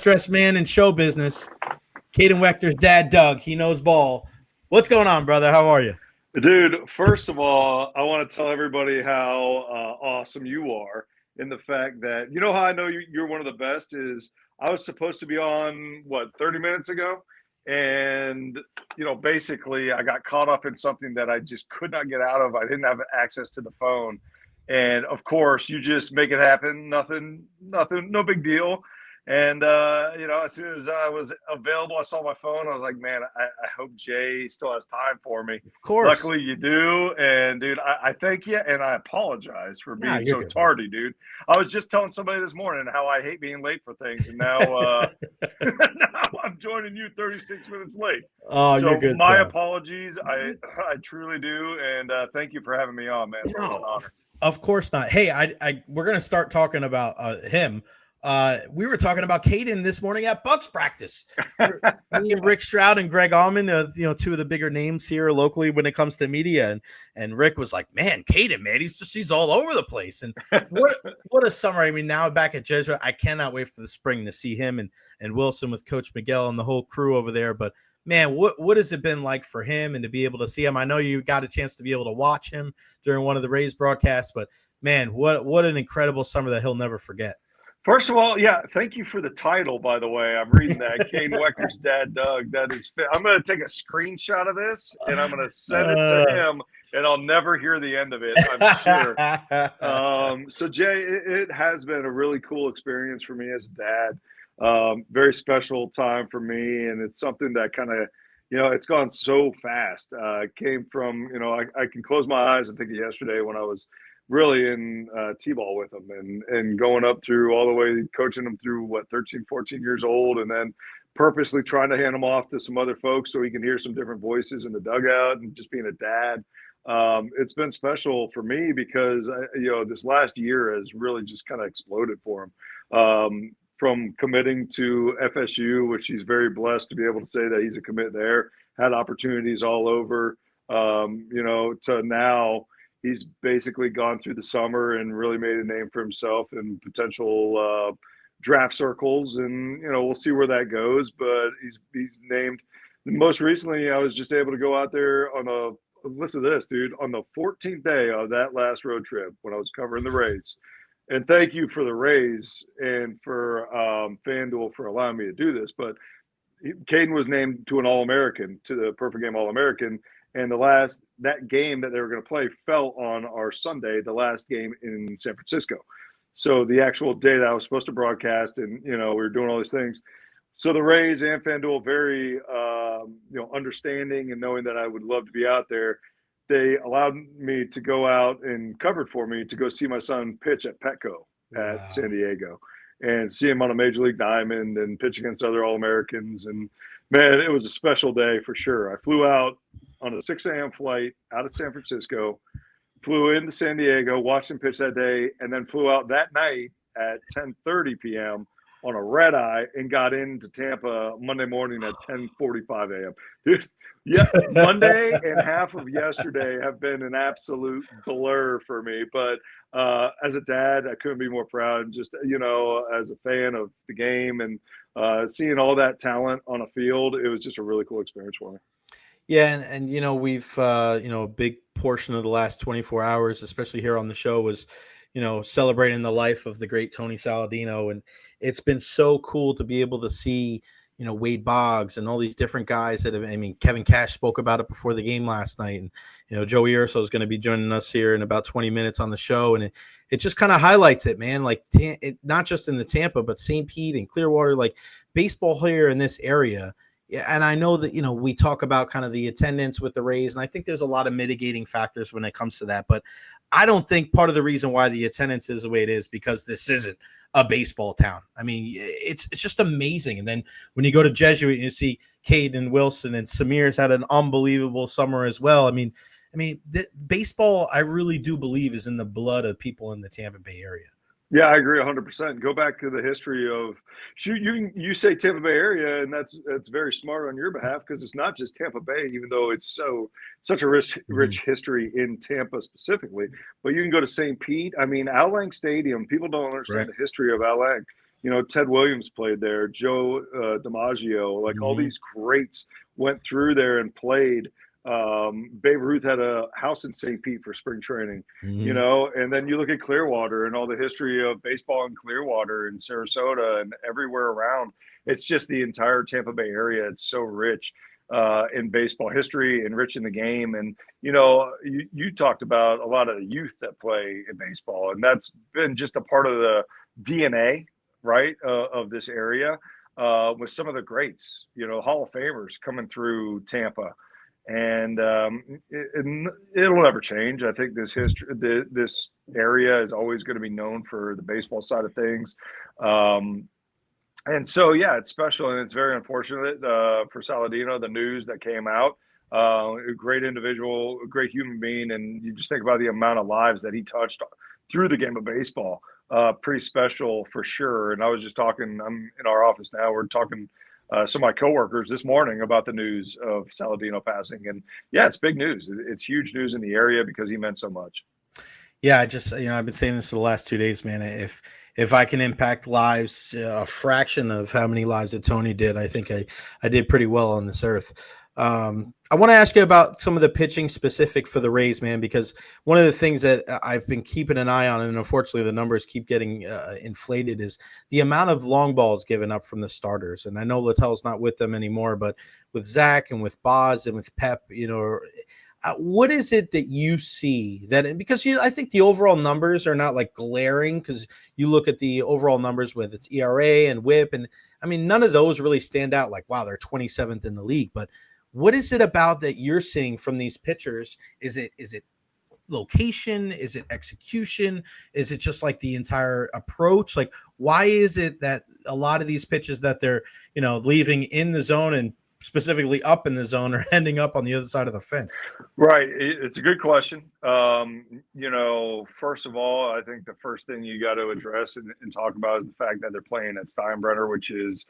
stressed man in show business. Kaden Waechter's dad, Doug. He knows ball. What's going on, brother? How are you? Dude, first of all, I want to tell everybody how awesome you are in the fact that, you know how I know you're one of the best is I was supposed to be on, 30 minutes ago? And, basically I got caught up in something that I just could not get out of. I didn't have access to the phone. And of course, you just make it happen. Nothing, no big deal. And, as soon as I was available, I saw my phone. I was like, man, I hope Jay still has time for me. Of course. Luckily, you do. And, dude, I thank you. And I apologize for being so tardy, dude. I was just telling somebody this morning how I hate being late for things. And now, now I'm joining you 36 minutes late. Oh, so you're good. My apologies. I truly do. And thank you for having me on, man. It's an honor. Of course not. Hey, we're going to start talking about him. We were talking about Kaden this morning at Bucks practice. Me and Rick Stroud and Greg Allman, two of the bigger names here locally when it comes to media. And Rick was like, man, Kaden, man, he's all over the place. And what a summer. I mean, now back at Jesuit, I cannot wait for the spring to see him and Wilson with Coach Miguel and the whole crew over there. But man, what has it been like for him and to be able to see him? I know you got a chance to be able to watch him during one of the Rays broadcasts, but man, what an incredible summer that he'll never forget. First of all, yeah, thank you for the title, by the way. I'm reading that. Kaden Waechter's dad, Doug. That is – I'm going to take a screenshot of this, and I'm going to send it to him, and I'll never hear the end of it, I'm sure. So, Jay, it has been a really cool experience for me as a dad. Very special time for me, and it's something that kind of – it's gone so fast. Came from, I can close my eyes and think of yesterday when I was – really in T-ball with them and going up through all the way, coaching them through 13, 14 years old, and then purposely trying to hand them off to some other folks so he can hear some different voices in the dugout and just being a dad. It's been special for me because, this last year has really just kind of exploded for him. From committing to FSU, which he's very blessed to be able to say that he's a commit there, had opportunities all over, to now, he's basically gone through the summer and really made a name for himself in potential draft circles. And, we'll see where that goes. But he's named – most recently, I was just able to go out there on listen to this, dude, on the 14th day of that last road trip when I was covering the Rays. And thank you for the Rays and for FanDuel for allowing me to do this. But Kaden was named to an All-American, to the Perfect Game All-American. And that game that they were going to play fell on our Sunday, the last game in San Francisco. So the actual day that I was supposed to broadcast, and we were doing all these things. So the Rays and FanDuel very understanding and knowing that I would love to be out there. They allowed me to go out and covered for me to go see my son pitch at Petco at San Diego and see him on a major league diamond and pitch against other All-Americans. And man, it was a special day for sure. I flew out on a 6 a.m. flight out of San Francisco, flew into San Diego, watched him pitch that day, and then flew out that night at 10:30 p.m. on a red eye and got into Tampa Monday morning at 10:45 a.m. Dude, yeah, Monday and half of yesterday have been an absolute blur for me. But as a dad, I couldn't be more proud. Just, as a fan of the game and seeing all that talent on a field, it was just a really cool experience for me. Yeah, and we've a big portion of the last 24 hours, especially here on the show, was celebrating the life of the great Tony Saladino, and it's been so cool to be able to see Wade Boggs and all these different guys that have. I mean, Kevin Cash spoke about it before the game last night, and Joey Urso is going to be joining us here in about 20 minutes on the show, and it just kind of highlights it, man. Like not just in the Tampa, but St. Pete and Clearwater, like baseball here in this area. Yeah, and I know that, we talk about kind of the attendance with the Rays, and I think there's a lot of mitigating factors when it comes to that. But I don't think part of the reason why the attendance is the way it is because this isn't a baseball town. I mean, it's just amazing. And then when you go to Jesuit and you see Kaden Wilson and Samir's had an unbelievable summer as well. I mean, baseball, I really do believe, is in the blood of people in the Tampa Bay area. Yeah, I agree 100%. Go back to the history of you say Tampa Bay area, and that's very smart on your behalf because it's not just Tampa Bay, even though it's such a rich history in Tampa specifically. But you can go to St. Pete. I mean, Al Lang Stadium. People don't understand the history of Al Lang. Ted Williams played there, Joe DiMaggio, like all Mm-hmm. these greats went through there and played. Babe Ruth had a house in St. Pete for spring training, Mm-hmm. and then you look at Clearwater and all the history of baseball in Clearwater and Sarasota and everywhere around. It's just the entire Tampa Bay area. It's so rich in baseball history and rich in the game. And, you talked about a lot of the youth that play in baseball, and that's been just a part of the DNA, right, of this area with some of the greats, Hall of Famers coming through Tampa. And it'll never change. I think this this area is always going to be known for the baseball side of things. And so, yeah, it's special, and it's very unfortunate for Saladino, the news that came out. A great individual, a great human being, and you just think about the amount of lives that he touched through the game of baseball. Pretty special for sure. And I was just talking, I'm in our office now, we're talking some of my coworkers this morning about the news of Saladino passing. And yeah, it's big news. It's huge news in the area because he meant so much. Yeah, I just I've been saying this for the last 2 days, man. If I can impact lives, a fraction of how many lives that Tony did, I think I did pretty well on this earth. I want to ask you about some of the pitching specific for the Rays, man, because one of the things that I've been keeping an eye on, and unfortunately the numbers keep getting inflated, is the amount of long balls given up from the starters. And I know Littell's not with them anymore, but with Zach and with Boz and with Pep, what is it that you see that, because I think the overall numbers are not like glaring, because you look at the overall numbers with its ERA and WHIP, and I mean, none of those really stand out like, wow, they're 27th in the league. But what is it about that you're seeing from these pitchers? Is it location? Is it execution? Is it just like the entire approach? Like, why is it that a lot of these pitches that they're, leaving in the zone and specifically up in the zone are ending up on the other side of the fence? Right. It's a good question. First of all, I think the first thing you got to address and talk about is the fact that they're playing at Steinbrenner, which is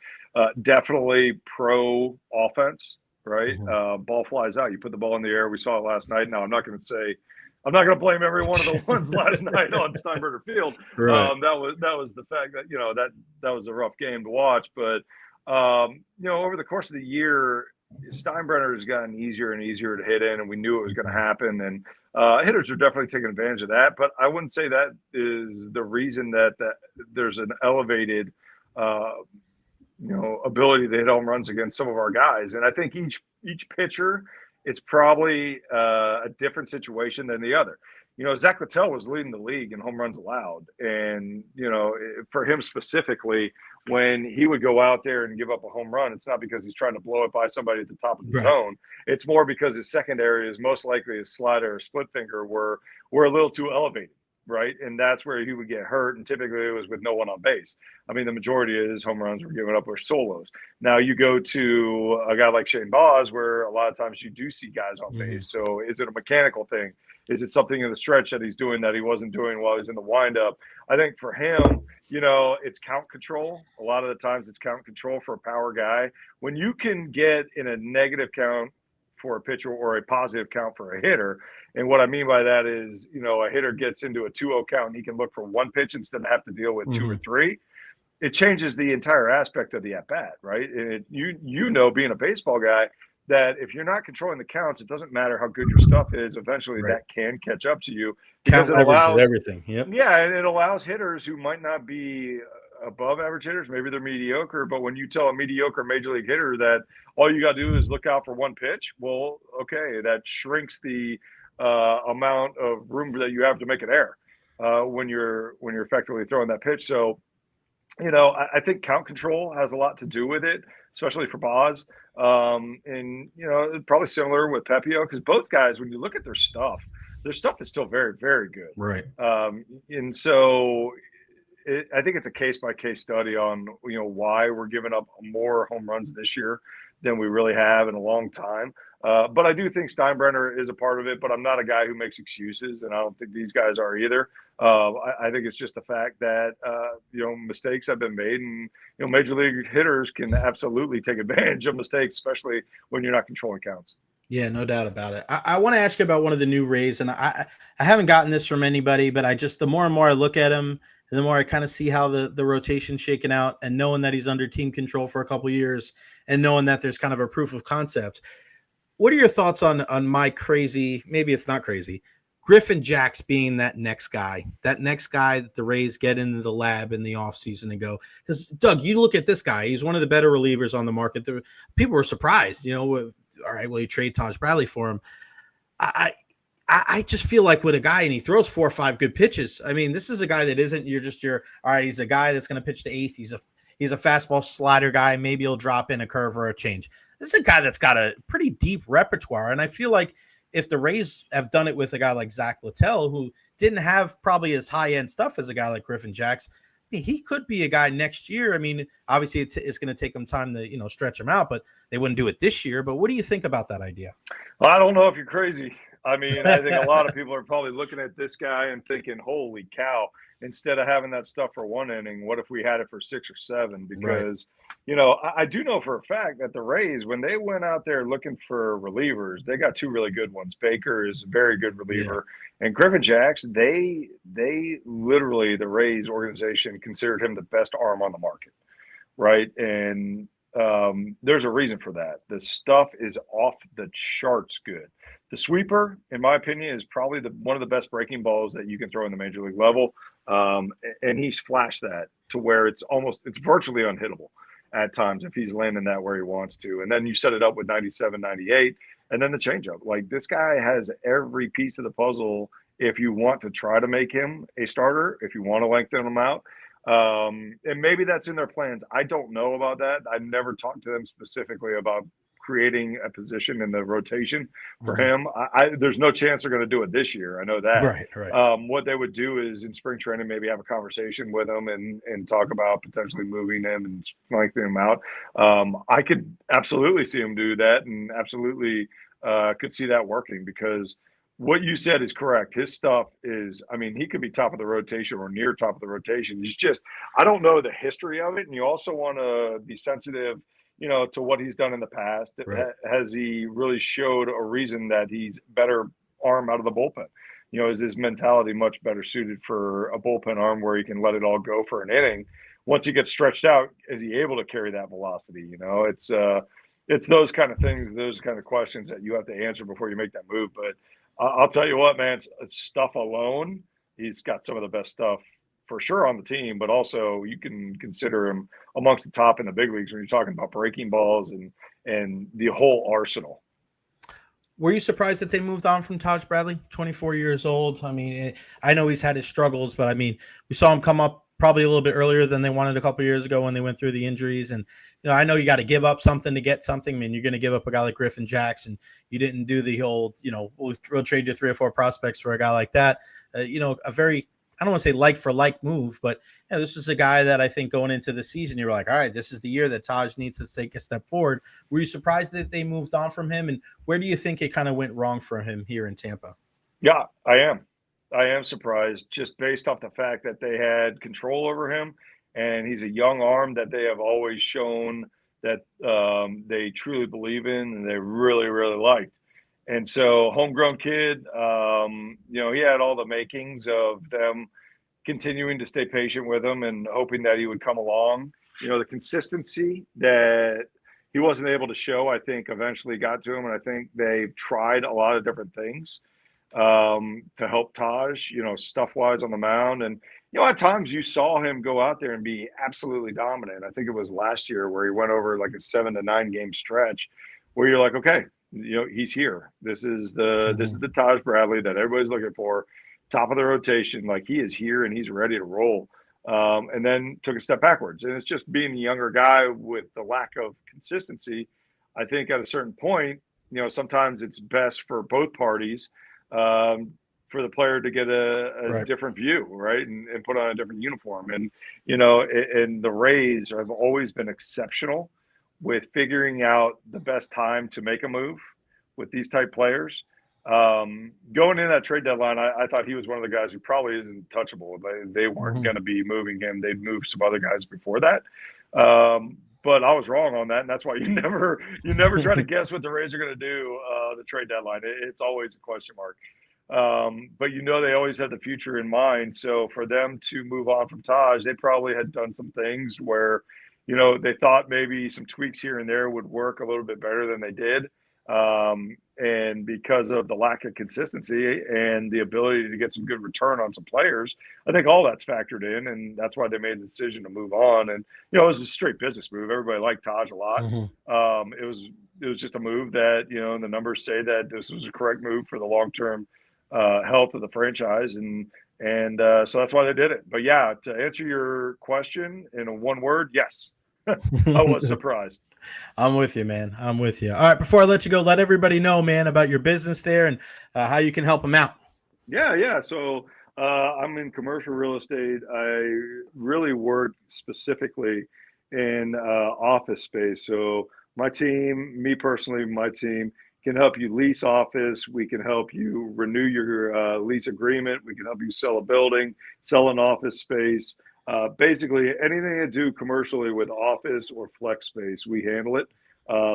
definitely pro offense, right? Mm-hmm. Ball flies out. You put the ball in the air. We saw it last night. Now, I'm not going to blame every one of the ones last night on Steinbrenner Field. Right. That was the fact that, that was a rough game to watch. But, over the course of the year, Steinbrenner has gotten easier and easier to hit in, and we knew it was going to happen. And hitters are definitely taking advantage of that. But I wouldn't say that is the reason that there's an elevated, ability to hit home runs against some of our guys. And I think each pitcher, it's probably a different situation than the other. Zach Littell was leading the league in home runs allowed. And, for him specifically, when he would go out there and give up a home run, it's not because he's trying to blow it by somebody at the top of the zone. It's more because his secondary is most likely his slider or split finger were a little too elevated, right? And that's where he would get hurt. And typically it was with no one on base. I mean, the majority of his home runs were given up with solos. Now you go to a guy like Shane Boz, where a lot of times you do see guys on base. So is it a mechanical thing? Is it something in the stretch that he's doing that he wasn't doing while he's in the windup? I think for him, it's count control. A lot of the times it's count control for a power guy. When you can get in a negative count for a pitcher or a positive count for a hitter, and what I mean by that is, a hitter gets into a 2-0 count and he can look for one pitch instead of have to deal with two or three. It changes the entire aspect of the at-bat, right? And being a baseball guy, that if you're not controlling the counts, it doesn't matter how good your stuff is. Eventually, that can catch up to you because it allows everything. Yep. Yeah, and it allows hitters who might not be above average hitters, maybe they're mediocre. But when you tell a mediocre major league hitter that all you got to do is look out for one pitch, well, okay, that shrinks the amount of room that you have to make an error when you're effectively throwing that pitch. So, I think count control has a lot to do with it, especially for Boz. And, probably similar with Pepio, because both guys, when you look at their stuff is still very, very good. Right. And so I think it's a case-by-case study on, why we're giving up more home runs this year than we really have in a long time. But I do think Steinbrenner is a part of it, but I'm not a guy who makes excuses, and I don't think these guys are either. I think it's just the fact that, mistakes have been made, and, major league hitters can absolutely take advantage of mistakes, especially when you're not controlling counts. Yeah, no doubt about it. I want to ask you about one of the new Rays, and I haven't gotten this from anybody, but the more and more I look at him, and the more I kind of see how the rotation's shaking out, and knowing that he's under team control for a couple of years, and knowing that there's kind of a proof of concept. What are your thoughts on my crazy? Maybe it's not crazy. Griffin Jax being that next guy that the Rays get into the lab in the offseason and go, because Doug, you look at this guy, he's one of the better relievers on the market. People were surprised, all right, well, you trade Taj Bradley for him. I just feel like with a guy, and he throws 4 or 5 good pitches. I mean, this is a guy that isn't all right, he's a guy that's going to pitch to eighth. He's a fastball slider guy. Maybe he'll drop in a curve or a change. This is a guy that's got a pretty deep repertoire. And I feel like if the Rays have done it with a guy like Zach Littell, who didn't have probably as high-end stuff as a guy like Griffin Jax, he could be a guy next year. I mean, obviously it's going to take them time to, stretch him out, but they wouldn't do it this year. But what do you think about that idea? Well, I don't know if you're crazy. I mean, I think a lot of people are probably looking at this guy and thinking, holy cow, instead of having that stuff for 1 inning, what if we had it for 6 or 7? Because, I do know for a fact that the Rays, when they went out there looking for relievers, they got 2 really good ones. Baker is a very good reliever. Yeah. And Griffin Jax, they literally, the Rays organization considered him the best arm on the market, right? And there's a reason for that. The stuff is off the charts good. The sweeper, in my opinion, is probably one of the best breaking balls that you can throw in the major league level. And he's flashed that to where it's virtually unhittable at times if he's landing that where he wants to. And then you set it up with 97, 98, and then the changeup. Like, this guy has every piece of the puzzle if you want to try to make him a starter, if you want to lengthen him out. And maybe that's in their plans. I don't know about that. I never talked to them specifically about creating a position in the rotation for him. There's no chance they're going to do it this year. I know that. Right. What they would do is in spring training, maybe have a conversation with him and talk about potentially moving him and lengthening him out. I could absolutely see him do that, and absolutely could see that working, because what you said is correct. His stuff is, I mean, he could be top of the rotation or near top of the rotation. He's just, I don't know the history of it. And you also want to be sensitive, to what he's done in the past. Right. Has he really showed a reason that he's better arm out of the bullpen? Is his mentality much better suited for a bullpen arm where he can let it all go for an inning? Once he gets stretched out, is he able to carry that velocity? It's those kind of things, those kind of questions that you have to answer before you make that move. But I'll tell you what, man, stuff alone, he's got some of the best stuff for sure on the team, but also you can consider him amongst the top in the big leagues when you're talking about breaking balls and the whole arsenal. Were you surprised that they moved on from Taj Bradley, 24 years old? I mean, I know he's had his struggles, but I mean, we saw him come up probably a little bit earlier than they wanted a couple of years ago when they went through the injuries. And, I know you got to give up something to get something. I mean, you're going to give up a guy like Griffin Jax, and you didn't do the whole, we'll trade you 3 or 4 prospects for a guy like that. A very, I don't want to say like for like move, but this is a guy that I think going into the season, you were like, all right, this is the year that Taj needs to take a step forward. Were you surprised that they moved on from him? And where do you think it kind of went wrong for him here in Tampa? Yeah, I am surprised, just based off the fact that they had control over him, and he's a young arm that they have always shown that they truly believe in and they really, really liked. And so, homegrown kid, he had all the makings of them continuing to stay patient with him and hoping that he would come along. The consistency that he wasn't able to show, I think, eventually got to him. And I think they've tried a lot of different things to help Taj, stuff-wise on the mound. And, at times you saw him go out there and be absolutely dominant. I think it was last year where he went over like a 7 to 9 game stretch where you're like, okay, he's here. This is the Taj Bradley that everybody's looking for, top of the rotation. Like, he is here and he's ready to roll. And then took a step backwards. And it's just being a younger guy with the lack of consistency. I think at a certain point, sometimes it's best for both parties for the player to get a different view, right, and put on a different uniform. And, and the Rays have always been exceptional with figuring out the best time to make a move with these type players. Going into that trade deadline, I thought he was one of the guys who probably isn't touchable. They weren't going to be moving him. They'd moved some other guys before that. But I was wrong on that, and that's why you never try to guess what the Rays are going to do the trade deadline. It's always a question mark. But they always had the future in mind. So for them to move on from Taj, they probably had done some things where, they thought maybe some tweaks here and there would work a little bit better than they did. And because of the lack of consistency and the ability to get some good return on some players, I think all that's factored in, and that's why they made the decision to move on. And it was a straight business move. Everybody liked Taj a lot. It was just a move that and the numbers say that this was a correct move for the long term health of the franchise, and so that's why they did it. But yeah, to answer your question in a one word, yes. I was surprised. I'm with you, man. I'm with you. All right, before I let you go, let everybody know, man, about your business there and how you can help them out. Yeah. So I'm in commercial real estate. I really work specifically in office space. So my team can help you lease office. We can help you renew your lease agreement. We can help you sell a building, sell an office space. Basically, anything to do commercially with office or flex space, we handle it.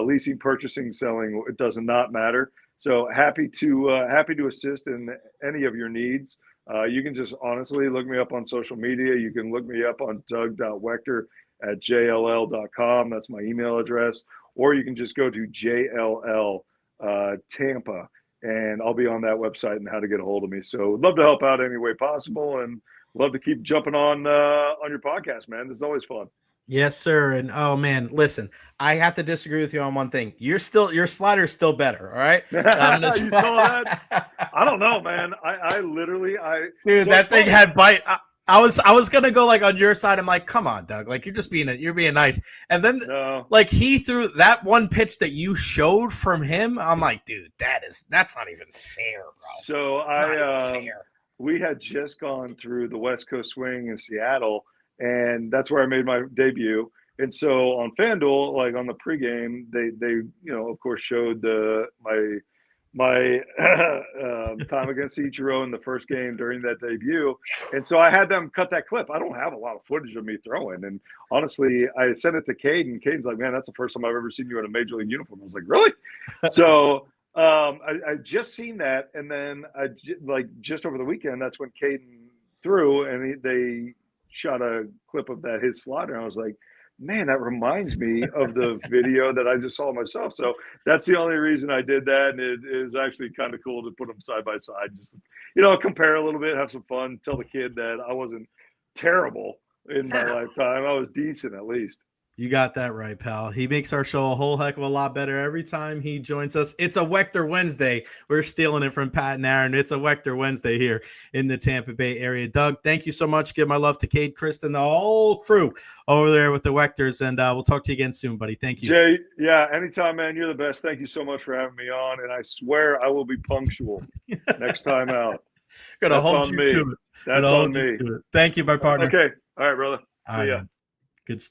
Leasing, purchasing, selling, it does not matter. So happy to assist in any of your needs. You can just honestly look me up on social media. You can look me up on doug.waechter@jll.com. That's my email address. Or you can just go to JLL Tampa, and I'll be on that website and how to get a hold of me. So would love to help out any way possible, and love to keep jumping on your podcast, man. This is always fun. Yes, sir. And oh man, listen, I have to disagree with you on one thing. Your slider's still better. All right. You saw that? I don't know, man. I literally, dude, that thing had bite. I was gonna go like on your side. I'm like, come on, Doug. Like you're being nice. And then like he threw that one pitch that you showed from him. I'm like, dude, that's not even fair, bro. So we had just gone through the West Coast Swing in Seattle, and that's where I made my debut. And so on FanDuel, like on the pregame, they of course showed my time against Ichiro in the first game during that debut. And so I had them cut that clip. I don't have a lot of footage of me throwing. And honestly, I sent it to Kaden. Kaden's like, man, that's the first time I've ever seen you in a major league uniform. I was like, really? So I just seen that, and then just over the weekend, that's when Kaden threw, and they shot a clip of his slider, and I was like, man, that reminds me of the video that I just saw myself. So that's the only reason I did that, and it is actually kind of cool to put them side by side, just compare a little bit, have some fun, tell the kid that I wasn't terrible in my lifetime. I was decent at least. You got that right, pal. He makes our show a whole heck of a lot better every time he joins us. It's a Waechter Wednesday. We're stealing it from Pat and Aaron. It's a Waechter Wednesday here in the Tampa Bay area. Doug, thank you so much. Give my love to Cade, Kristen, the whole crew over there with the Waechters, and we'll talk to you again soon, buddy. Thank you. Jay, yeah, anytime, man. You're the best. Thank you so much for having me on, and I swear I will be punctual next time out. Gonna hold you to it. That's on me. Thank you, my partner. Okay. All right, brother. See ya. Good stuff.